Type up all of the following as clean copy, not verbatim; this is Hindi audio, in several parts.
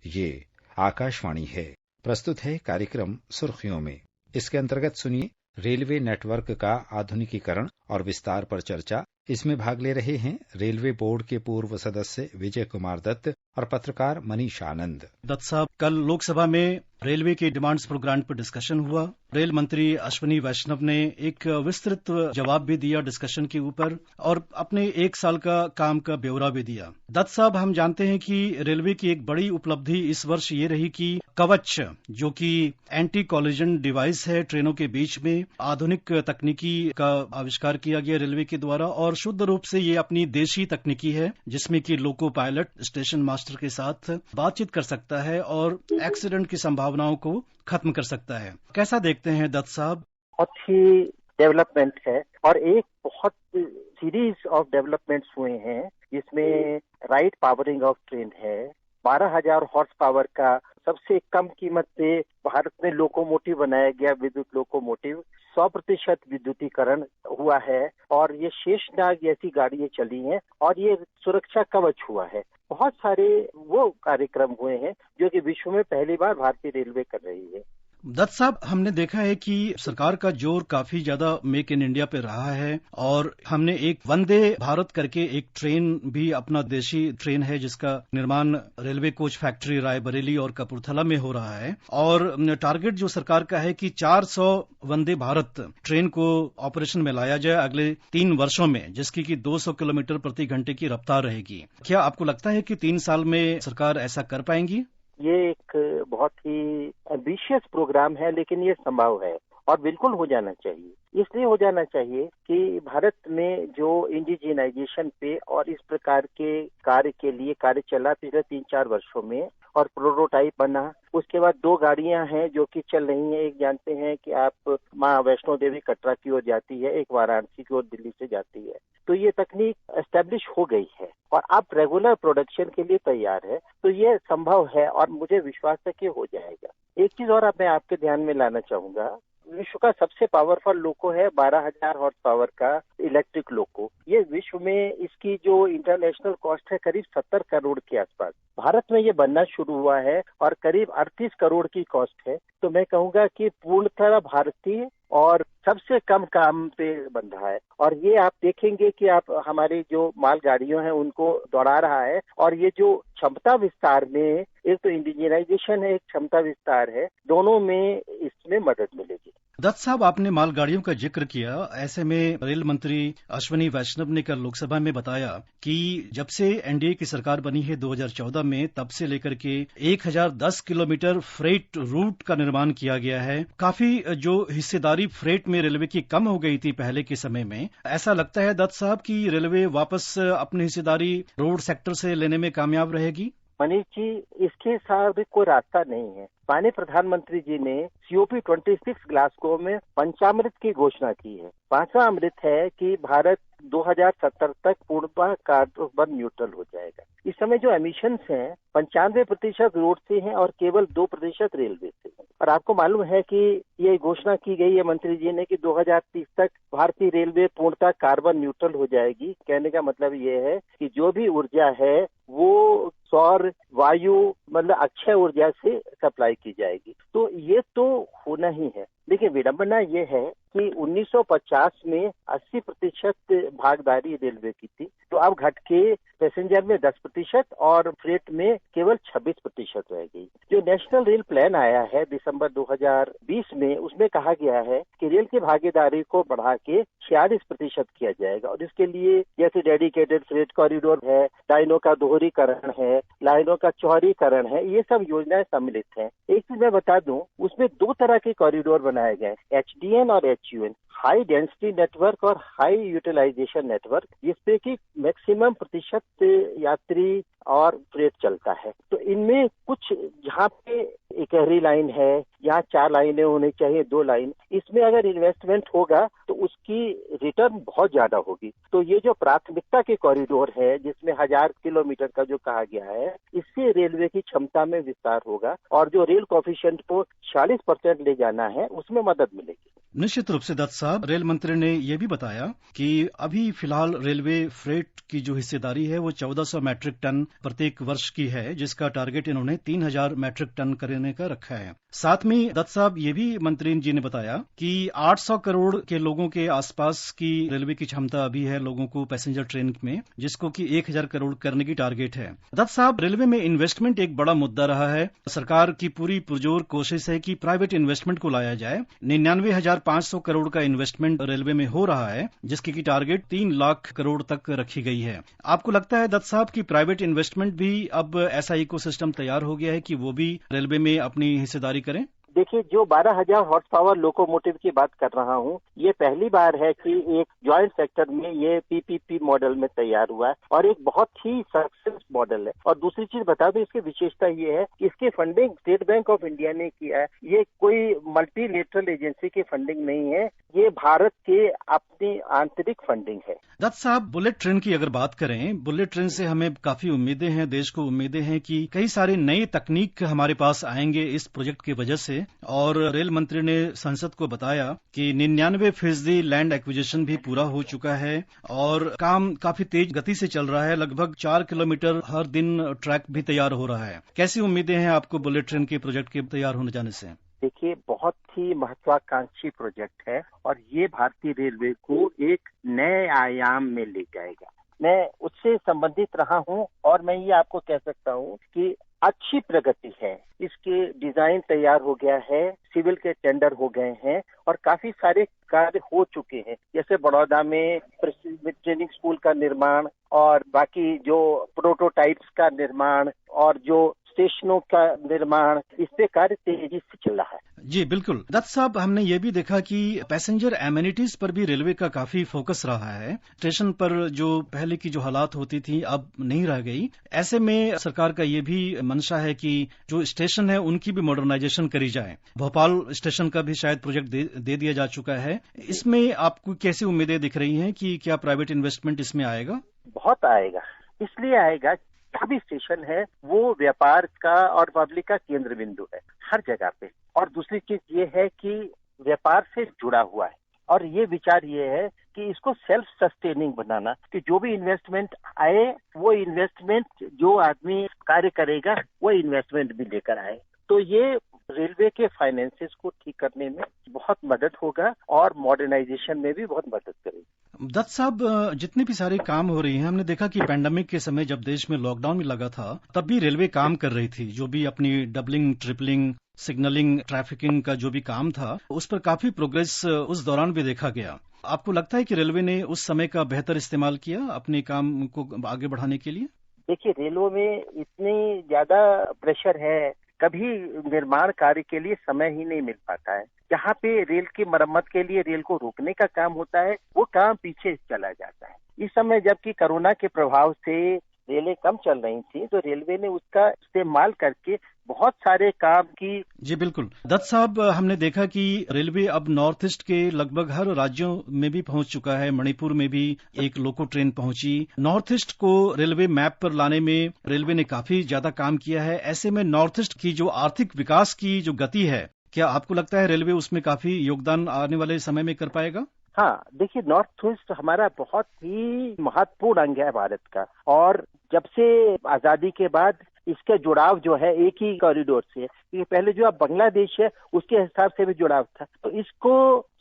ये आकाशवाणी है। प्रस्तुत है कार्यक्रम सुर्खियों में। इसके अंतर्गत सुनिए रेलवे नेटवर्क का आधुनिकीकरण और विस्तार पर चर्चा। इसमें भाग ले रहे हैं रेलवे बोर्ड के पूर्व सदस्य विजय कुमार दत्त और पत्रकार मनीष आनंद। दत्त साहब, कल लोकसभा में रेलवे की डिमांड्स पर ग्रांट पर डिस्कशन हुआ। रेल मंत्री अश्विनी वैष्णव ने एक विस्तृत जवाब भी दिया डिस्कशन के ऊपर और अपने 1 साल का काम का ब्यौरा भी दिया। दत्त साहब, हम जानते हैं कि रेलवे की एक बड़ी उपलब्धि इस वर्ष ये रही कि कवच, जो कि एंटी कॉलिजन डिवाइस है ट्रेनों के बीच में, आधुनिक तकनीकी का आविष्कार किया गया रेलवे के द्वारा और शुद्ध रूप से ये अपनी देशी तकनीकी है, जिसमें कि लोको पायलट स्टेशन मास्टर के साथ बातचीत कर सकता है और एक्सीडेंट की संभावनाओं को खत्म कर सकता है। कैसा देखते हैं दत्त साहब? बहुत ही डेवलपमेंट है और एक बहुत सीरीज ऑफ डेवलपमेंट्स हुए हैं जिसमें राइट पावरिंग ऑफ ट्रेन है। 12,000 हॉर्स पावर का सबसे कम कीमत पे भारत में लोकोमोटिव बनाया गया, विद्युत लोकोमोटिव। 100% विद्युतीकरण हुआ है और ये शेषनाग जैसी गाड़ियां चली हैं और ये सुरक्षा कवच हुआ है। बहुत सारे वो कार्यक्रम हुए हैं जो कि विश्व में पहली बार भारतीय रेलवे कर रही है। दत्त साहब, हमने देखा है कि सरकार का जोर काफी ज्यादा मेक इन इंडिया पे रहा है और हमने एक वंदे भारत करके एक ट्रेन भी, अपना देशी ट्रेन है जिसका निर्माण रेलवे कोच फैक्ट्री रायबरेली और कपूरथला में हो रहा है और टारगेट जो सरकार का है कि 400 वंदे भारत ट्रेन को ऑपरेशन में लाया जाए अगले 3 वर्षों में, जिसकी कि 200 किलोमीटर प्रति घंटे की रफ्तार रहेगी। क्या आपको लगता है कि 3 साल में सरकार ऐसा कर पाएंगी? ये एक बहुत ही एम्बिशियस प्रोग्राम है, लेकिन ये संभव है और बिल्कुल हो जाना चाहिए। इसलिए हो जाना चाहिए कि भारत में जो इंडिजीनाइजेशन पे और इस प्रकार के कार्य के लिए कार्य चला पिछले 3-4 वर्षों में और प्रोटोटाइप बना। उसके बाद 2 गाड़ियां हैं जो कि चल रही हैं। एक जानते हैं कि आप माँ वैष्णो देवी कटरा की ओर जाती है, एक वाराणसी की ओर दिल्ली से जाती है। तो ये तकनीक एस्टेब्लिश हो गई है और अब रेगुलर प्रोडक्शन के लिए तैयार है। तो ये संभव है और मुझे विश्वास है कि हो जाएगा। एक चीज और मैं आपके ध्यान में लाना चाहूंगा। विश्व का सबसे पावरफुल लोको है 12,000 हॉर्स पावर का इलेक्ट्रिक लोको। ये विश्व में इसकी जो इंटरनेशनल कॉस्ट है करीब 70 करोड़ के आसपास। भारत में ये बनना शुरू हुआ है और करीब 38 करोड़ की कॉस्ट है। तो मैं कहूंगा कि पूर्णतः भारतीय और सबसे कम काम पे बन रहा है और ये आप देखेंगे कि आप हमारी जो मालगाड़ियों हैं उनको दौड़ा रहा है और ये जो क्षमता विस्तार में, एक तो इंडिजीनाइजेशन है, एक क्षमता विस्तार है, दोनों में इसमें मदद मिलेगी। दत्त साहब, आपने मालगाड़ियों का जिक्र किया। ऐसे में रेल मंत्री अश्विनी वैष्णव ने कल लोकसभा में बताया कि जब से एनडीए की सरकार बनी है 2014 में, तब से लेकर के 1010 किलोमीटर फ्रेट रूट का निर्माण किया गया है। काफी जो हिस्सेदारी फ्रेट में रेलवे की कम हो गई थी पहले के समय में, ऐसा लगता है दत्त साहब कि रेलवे वापस अपनी हिस्सेदारी रोड सेक्टर से लेने में कामयाब रहेगी? मनीष जी, इसके साथ कोई रास्ता नहीं है। माननीय प्रधानमंत्री जी ने COP 26 ग्लासगो में पंचामृत की घोषणा की है। 5वां अमृत है कि भारत 2070 तक पूर्णतः कार्बन न्यूट्रल हो जाएगा। इस समय जो एमिशंस हैं 95% रोड से हैं और केवल 2% रेलवे से हैं। और आपको मालूम है कि ये घोषणा की गई है मंत्री जी ने कि 2030 तक भारतीय रेलवे पूर्णतः कार्बन न्यूट्रल हो जाएगी। कहने का मतलब ये है कि जो भी ऊर्जा है वो सौर, वायु, मतलब अक्षय ऊर्जा से सप्लाई की जाएगी। तो ये तो होना ही है। लेकिन विडंबना ये है कि 1950 में 80% भागीदारी रेलवे की थी, तो अब घट के पैसेंजर में 10% और फ्रेट में केवल 26% रह गई। जो नेशनल रेल प्लान आया है दिसंबर 2020 में, उसमें कहा गया है कि रेल की भागीदारी को बढ़ा के 46% किया जाएगा और इसके लिए जैसे डेडिकेटेड फ्रेट कॉरिडोर है, लाइनों का दोहरीकरण है, लाइनों का चौड़ीकरण है, ये सब योजनाएं सम्मिलित हैं। एक चीज मैं बता दूं, उसमें 2 तरह के कॉरिडोर बनाए गए, HDN और HUN, हाई डेंसिटी नेटवर्क और हाई यूटिलाइजेशन नेटवर्क, जिसपे कि मैक्सिमम प्रतिशत यात्री और फ्रेट चलता है। तो इनमें कुछ जहाँ पे एकहरी लाइन है यहाँ 4 लाइनें होनी चाहिए, 2 लाइन, इसमें अगर इन्वेस्टमेंट होगा तो उसकी रिटर्न बहुत ज्यादा होगी। तो ये जो प्राथमिकता के कॉरिडोर है जिसमें 1000 किलोमीटर का जो कहा गया है, इससे रेलवे की क्षमता में विस्तार होगा और जो रेल कोएफिशिएंट को 40% ले जाना है उसमें मदद मिलेगी। निश्चित रूप से दत्त साहब, रेल मंत्री ने यह भी बताया कि अभी फिलहाल रेलवे फ्रेट की जो हिस्सेदारी है वो 1400 मैट्रिक टन प्रत्येक वर्ष की है, जिसका टारगेट इन्होंने 3000 मैट्रिक टन करने का रखा है। साथ में दत्त साहब ये भी मंत्री जी ने बताया कि 800 करोड़ के लोगों के आसपास की रेलवे की क्षमता अभी है लोगों को पैसेंजर ट्रेन में, जिसको कि 1000 करोड़ करने की टारगेट है। दत्त साहब, रेलवे में इन्वेस्टमेंट एक बड़ा मुद्दा रहा है। सरकार की पूरी पुरजोर कोशिश है कि प्राइवेट इन्वेस्टमेंट को लाया जाए। 99,500 करोड़ का इन्वेस्टमेंट रेलवे में हो रहा है, जिसकी की टारगेट 3 लाख करोड़ तक रखी गई है। आपको लगता है दत्त साहब कि प्राइवेट इन्वेस्टमेंट भी अब ऐसा इकोसिस्टम तैयार हो गया है कि वो भी रेलवे में अपनी हिस्सेदारी करें? देखिए, जो 12,000 हॉर्स पावर लोकोमोटिव की बात कर रहा हूँ, ये पहली बार है कि एक जॉइंट सेक्टर में ये पीपीपी मॉडल में तैयार हुआ है और एक बहुत ही सक्सेस मॉडल है। और दूसरी चीज बता दूं, इसकी विशेषता ये है कि इसकी funding state bank of India ने किया है। ये कोई मल्टीलेटरल एजेंसी की फंडिंग नहीं है, ये भारत के अपनी आंतरिक फंडिंग है। दत्त साहब, बुलेट ट्रेन की अगर बात करें, बुलेट ट्रेन से हमें काफी उम्मीदें हैं, देश को उम्मीदें हैं कि कई सारे नई तकनीक हमारे पास आएंगे इस प्रोजेक्ट की वजह से। और रेल मंत्री ने संसद को बताया कि 99% लैंड एक्विजिशन भी पूरा हो चुका है और काम काफी तेज गति से चल रहा है। लगभग 4 किलोमीटर हर दिन ट्रैक भी तैयार हो रहा है। कैसी उम्मीदें हैं आपको बुलेट ट्रेन के प्रोजेक्ट के तैयार होने जाने से? देखिए, बहुत ही महत्वाकांक्षी प्रोजेक्ट है और ये भारतीय रेलवे को एक नए आयाम में ले जाएगा। मैं उससे संबंधित रहा हूं और मैं ये आपको कह सकता हूं कि अच्छी प्रगति है। इसके डिजाइन तैयार हो गया है, सिविल के टेंडर हो गए हैं और काफी सारे कार्य हो चुके हैं, जैसे बड़ौदा में ट्रेनिंग स्कूल का निर्माण और बाकी जो प्रोटोटाइप्स का निर्माण और जो स्टेशनों का निर्माण, इस पे कार्य तेजी से चल रहा है। जी बिल्कुल। दत्त साहब, हमने ये भी देखा कि पैसेंजर एमिनिटीज पर भी रेलवे का काफी फोकस रहा है। स्टेशन पर जो पहले की जो हालात होती थी अब नहीं रह गई। ऐसे में सरकार का ये भी मंशा है कि जो स्टेशन है उनकी भी मॉडर्नाइजेशन करी जाए। भोपाल स्टेशन का भी शायद प्रोजेक्ट दे दिया जा चुका है। इसमें आपको कैसी उम्मीदें दिख रही हैं कि क्या प्राइवेट इन्वेस्टमेंट इसमें आएगा? बहुत आएगा। इसलिए आएगा, जहाँ भी स्टेशन है वो व्यापार का और पब्लिक का केंद्र बिंदु है हर जगह पे। और दूसरी चीज ये है कि व्यापार से जुड़ा हुआ है और ये विचार ये है कि इसको सेल्फ सस्टेनिंग बनाना, कि जो भी इन्वेस्टमेंट आए वो इन्वेस्टमेंट जो आदमी कार्य करेगा वो इन्वेस्टमेंट भी लेकर आए। तो ये रेलवे के फाइनेंसेस को ठीक करने में बहुत मदद होगा और मॉडर्नाइजेशन में भी बहुत मदद करेगी। दत्त साहब, जितने भी सारे काम हो रही हैं, हमने देखा कि पैंडेमिक के समय जब देश में लॉकडाउन भी लगा था तब भी रेलवे काम कर रही थी। जो भी अपनी डबलिंग, ट्रिपलिंग, सिग्नलिंग, ट्रैफिकिंग का जो भी काम था उस पर काफी प्रोग्रेस उस दौरान भी देखा गया। आपको लगता है कि रेलवे ने उस समय का बेहतर इस्तेमाल किया अपने काम को आगे बढ़ाने के लिए? देखिए, रेलवे में इतनी ज्यादा प्रेशर है, कभी निर्माण कार्य के लिए समय ही नहीं मिल पाता है। जहाँ पे रेल की मरम्मत के लिए रेल को रोकने का काम होता है वो काम पीछे चला जाता है। इस समय जबकि कोरोना के प्रभाव से रेलें कम चल रही थी तो रेलवे ने उसका इस्तेमाल करके बहुत सारे काम की। जी बिल्कुल। दत्त साहब, हमने देखा कि रेलवे अब नॉर्थ ईस्ट के लगभग हर राज्यों में भी पहुंच चुका है। मणिपुर में भी एक लोको ट्रेन पहुंची। नॉर्थ ईस्ट को रेलवे मैप पर लाने में रेलवे ने काफी ज्यादा काम किया है। ऐसे में नॉर्थ ईस्ट की जो आर्थिक विकास की जो गति है, क्या आपको लगता है रेलवे उसमें काफी योगदान आने वाले समय में कर पाएगा? हाँ, देखिए, नॉर्थ ईस्ट हमारा बहुत ही महत्वपूर्ण अंग है भारत का और जब से आजादी के बाद इसका जुड़ाव जो है एक ही कॉरिडोर से है। क्योंकि पहले जो अब बांग्लादेश है उसके हिसाब से भी जुड़ाव था, तो इसको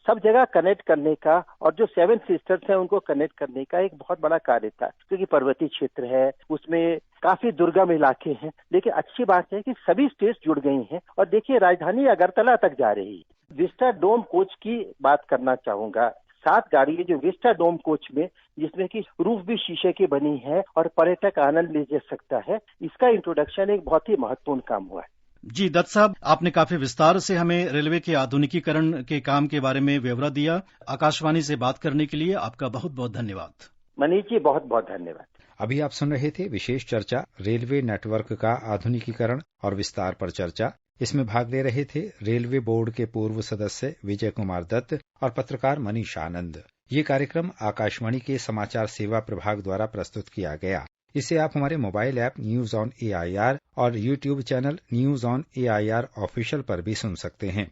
सब जगह कनेक्ट करने का और जो 7 सिस्टर्स हैं उनको कनेक्ट करने का एक बहुत बड़ा कार्य था। क्योंकि पर्वतीय क्षेत्र है, उसमें काफी दुर्गम इलाके हैं, लेकिन अच्छी बात है कि सभी स्टेट्स जुड़ गई हैं। और देखिए, राजधानी अगरतला तक जा रही है। विस्टा डोम कोच की बात करना चाहूंगा। 7 गाड़ियां जो विस्टा डोम कोच में, जिसमें कि रूफ भी शीशे की बनी है और पर्यटक आनंद ले सकता है, इसका इंट्रोडक्शन एक बहुत ही महत्वपूर्ण काम हुआ है। जी दत्त साहब, आपने काफी विस्तार से हमें रेलवे के आधुनिकीकरण के काम के बारे में ब्यौरा दिया। आकाशवाणी से बात करने के लिए आपका बहुत बहुत धन्यवाद। मनीष जी, बहुत बहुत धन्यवाद। अभी आप सुन रहे थे विशेष चर्चा, रेलवे नेटवर्क का आधुनिकीकरण और विस्तार पर चर्चा। इसमें भाग ले रहे थे रेलवे बोर्ड के पूर्व सदस्य विजय कुमार दत्त और पत्रकार मनीष आनंद। ये कार्यक्रम आकाशवाणी के समाचार सेवा प्रभाग द्वारा प्रस्तुत किया गया। इसे आप हमारे mobile app news on AIR और YouTube channel news on AIR official पर भी सुन सकते हैं।